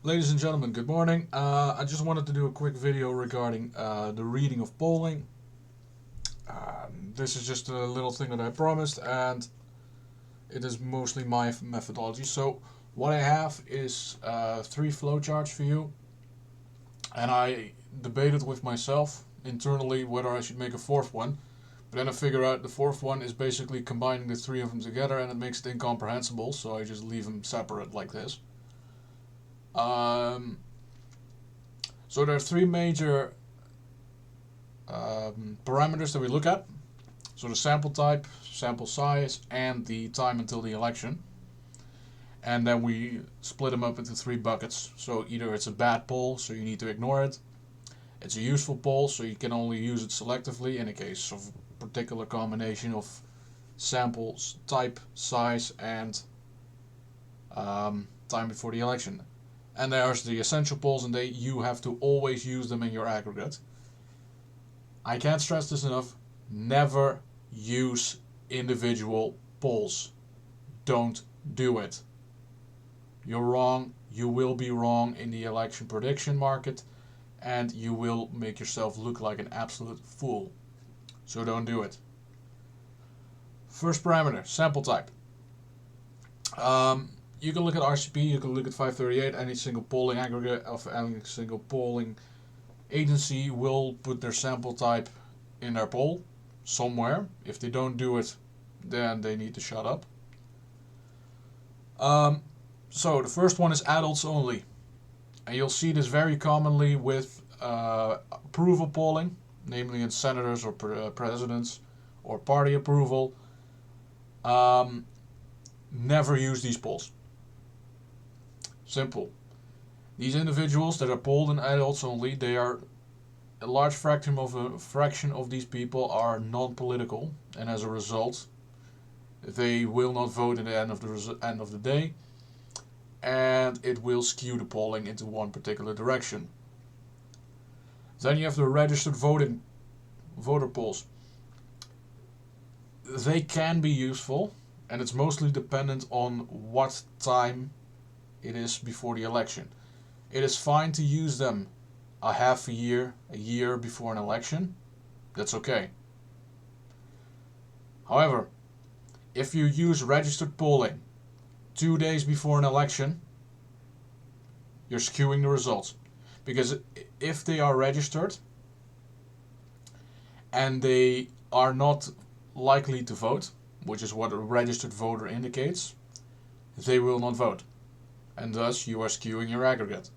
Ladies and gentlemen, good morning. I just wanted to do a quick video regarding the reading of polling. This is just a little thing that I promised, and it is mostly my methodology. So what I have is three flowcharts for you, and I debated with myself internally whether I should make a fourth one. But then I figure out the fourth one is basically combining the three of them together, and it makes it incomprehensible. So I just leave them separate like this. Um, so there are three major parameters that we look at. So the sample type, sample size, and the time until the election. And then we split them up into three buckets. So either it's a bad poll, so you need to ignore it. It's a useful poll, so you can only use it selectively in a case of a particular combination of samples, type, size, and time before the election. And there's the essential polls, and you have to always use them in your aggregate. I can't stress this enough. Never use individual polls. Don't do it. You're wrong. You will be wrong in the election prediction market, and you will make yourself look like an absolute fool. So don't do it. First parameter, sample type. You can look at RCP, you can look at 538. Any single polling aggregate of any single polling agency will put their sample type in their poll somewhere. If they don't do it, then they need to shut up. So the first one is adults only, and you'll see this very commonly with approval polling, namely in senators or presidents or party approval. Never use these polls. Simple. These individuals that are polled in adults only, they are a large fraction of these people are non-political, and as a result, they will not vote at the end of the day, and it will skew the polling into one particular direction. Then you have the registered voter polls. They can be useful, and it's mostly dependent on what time it is before the election. It is fine to use them a half a year before an election. That's okay. However, if you use registered polling 2 days before an election, you're skewing the results. Because if they are registered and they are not likely to vote, which is what a registered voter indicates, they will not vote. And thus you are skewing your aggregate.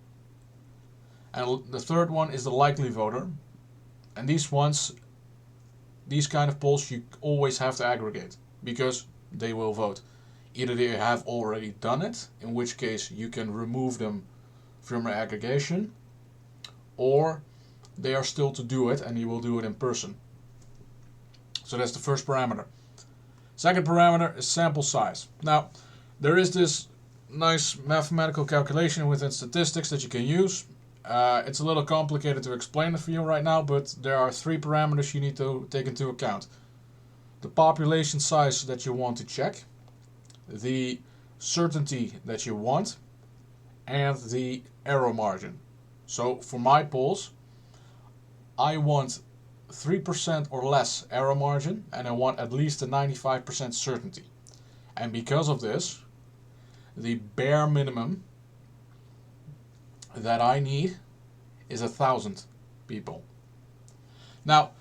And the third one is the likely voter. And these kind of polls you always have to aggregate, because they will vote. Either they have already done it, in which case you can remove them from your aggregation, or they are still to do it and you will do it in person. So that's the first parameter. Second parameter is sample size. Now, there is this nice mathematical calculation within statistics that you can use. It's a little complicated to explain it for you right now, but there are three parameters you need to take into account. The population size that you want to check, the certainty that you want, and the error margin. So for my polls, I want 3% or less error margin, and I want at least a 95% certainty. And because of this, the bare minimum that I need is 1,000 people. Now,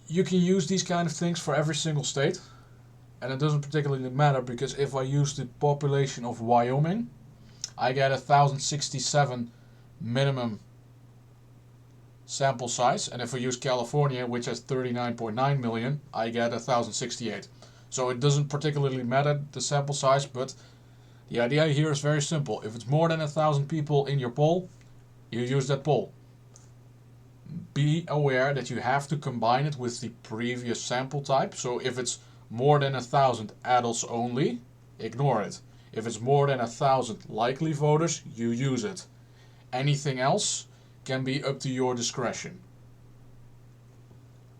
you can use these kind of things for every single state, and it doesn't particularly matter, because if I use the population of Wyoming, I get 1,067 minimum sample size, and if I use California, which has 39.9 million, I get 1,068. So it doesn't particularly matter the sample size, but the idea here is very simple. If it's more than 1,000 people in your poll, you use that poll. Be aware that you have to combine it with the previous sample type. So if it's more than 1,000 adults only, ignore it. If it's more than 1,000 likely voters, you use it. Anything else can be up to your discretion.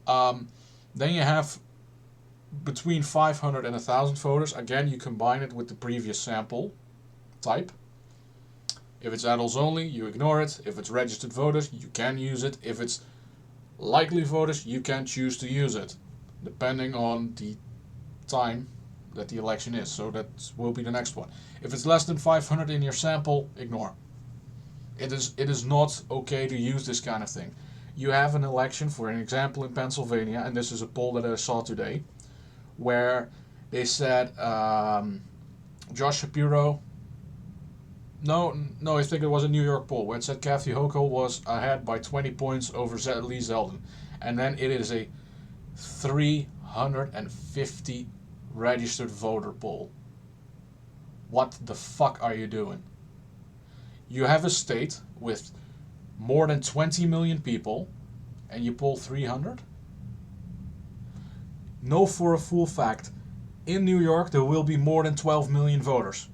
Then you have between 500 and 1,000 voters. Again, you combine it with the previous sample type. If it's adults only, you ignore it. If it's registered voters, you can use it. If it's likely voters, you can choose to use it, depending on the time that the election is. So that will be the next one. If it's less than 500 in your sample, ignore. It is not okay to use this kind of thing. You have an election, for an example, in Pennsylvania, and this is a poll that I saw today, where they said Josh Shapiro. No, I think it was a New York poll where it said Kathy Hochul was ahead by 20 points over Lee Zeldin. And then it is a 350 registered voter poll. What the fuck are you doing? You have a state with more than 20 million people and you poll 300? Know for a full fact, in New York there will be more than 12 million voters.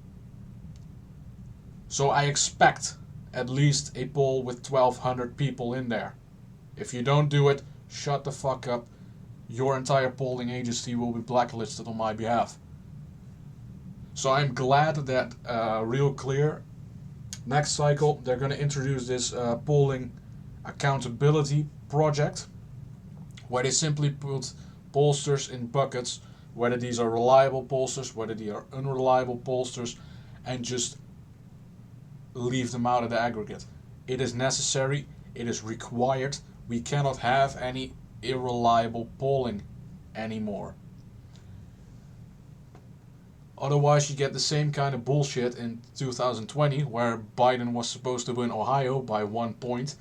So I expect at least a poll with 1,200 people in there. If you don't do it, shut the fuck up. Your entire polling agency will be blacklisted on my behalf. So I'm glad that Real Clear, next cycle, they're going to introduce this polling accountability project, where they simply put pollsters in buckets, whether these are reliable pollsters, whether they are unreliable pollsters, and just leave them out of the aggregate. It is necessary, it is required. We cannot have any irreliable polling anymore. Otherwise you get the same kind of bullshit in 2020, where Biden was supposed to win Ohio by 1 point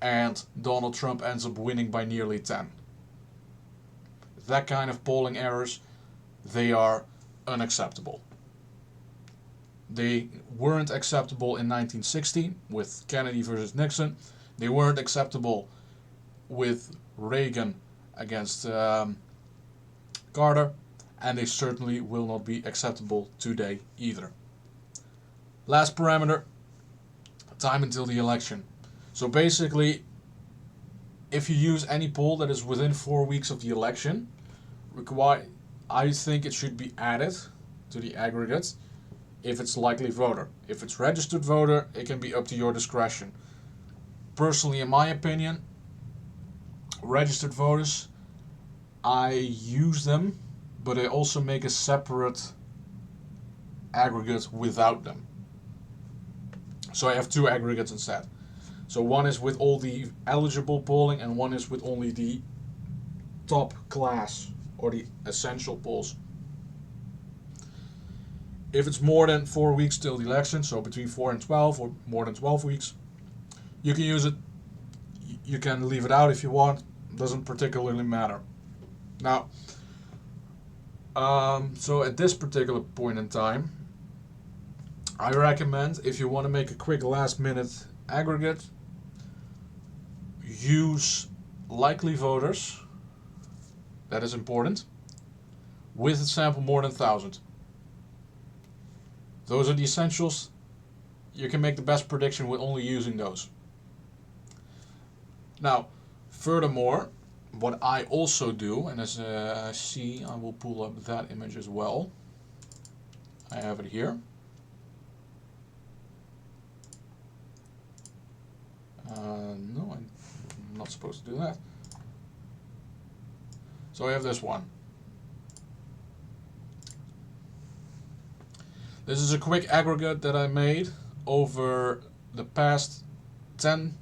and Donald Trump ends up winning by nearly 10. That kind of polling errors, they are unacceptable. They weren't acceptable in 1960 with Kennedy versus Nixon. They weren't acceptable with Reagan against Carter. And they certainly will not be acceptable today either. Last parameter, time until the election. So basically, if you use any poll that is within 4 weeks of the election, I think it should be added to the aggregate if it's likely voter. If it's registered voter, it can be up to your discretion. Personally, in my opinion, registered voters, I use them, but I also make a separate aggregate without them. So I have two aggregates instead. So one is with all the eligible polling and one is with only the top class or the essential polls. If it's more than 4 weeks till the election, so between 4 and 12 or more than 12 weeks, you can use it. You can leave it out if you want. Doesn't particularly matter. Now, so at this particular point in time, I recommend, if you want to make a quick last minute aggregate, use likely voters. That is important. With a sample more than 1,000. Those are the essentials. You can make the best prediction with only using those. Now, furthermore, what I also do, and as I see, I will pull up that image as well. I have it here. No, I'm not supposed to do that. So I have this one. This is a quick aggregate that I made over the past 10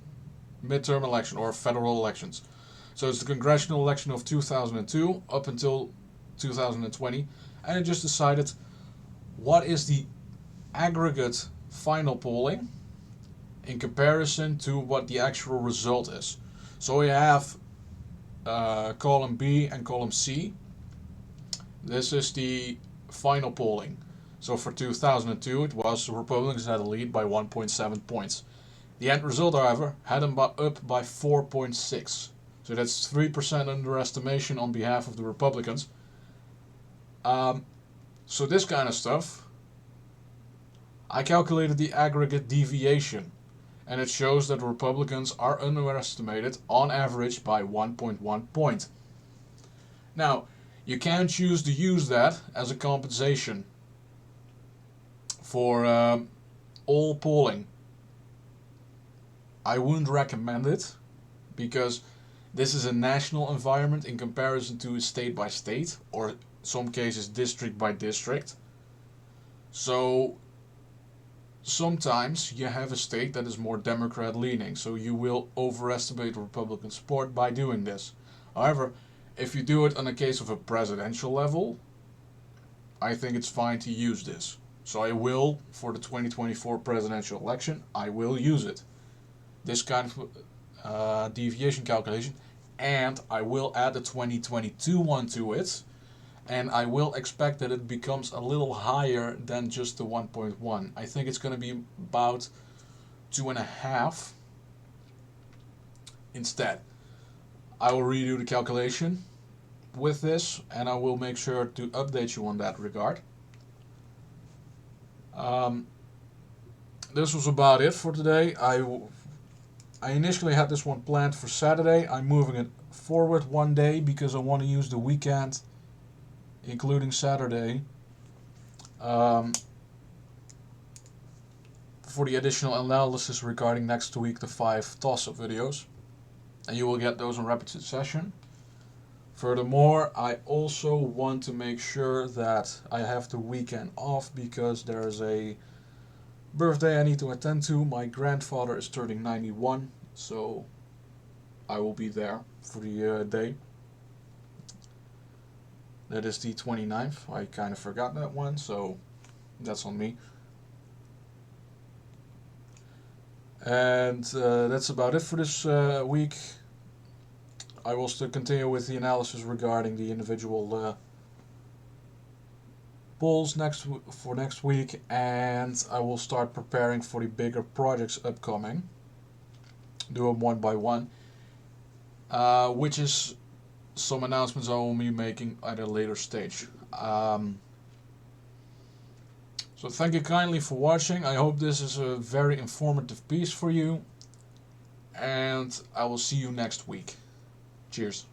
midterm election or federal elections. So it's the congressional election of 2002 up until 2020, and I just decided what is the aggregate final polling in comparison to what the actual result is. So we have column B and column C. This is the final polling. So for 2002 it was Republicans had a lead by 1.7 points. The end result, however, had them up by 4.6. So that's 3% underestimation on behalf of the Republicans. So this kind of stuff, I calculated the aggregate deviation, and it shows that Republicans are underestimated on average by 1.1 point. Now, you can choose to use that as a compensation for all polling. I wouldn't recommend it because this is a national environment in comparison to a state by state, or some cases district by district. So sometimes you have a state that is more Democrat leaning, so you will overestimate Republican support by doing this. However, if you do it on a case of a presidential level, I think it's fine to use this. So I will, for the 2024 presidential election, I will use it. This kind of deviation calculation, and I will add the 2022 one to it, and I will expect that it becomes a little higher than just the 1.1. I think it's going to be about 2.5 instead. I will redo the calculation with this, and I will make sure to update you on that regard. This was about it for today. I initially had this one planned for Saturday. I'm moving it forward one day because I want to use the weekend, including Saturday, for the additional analysis regarding next week, the 5 toss-up videos. And you will get those in rapid succession. Furthermore, I also want to make sure that I have the weekend off because there is a birthday I need to attend to. My grandfather is turning 91, so I will be there for the day. That is the 29th. I kind of forgot that one, so that's on me. And that's about it for this week. I will still continue with the analysis regarding the individual polls for next week, and I will start preparing for the bigger projects upcoming. Do them one by one, which is some announcements I will be making at a later stage. So thank you kindly for watching. I hope this is a very informative piece for you, and I will see you next week. Cheers.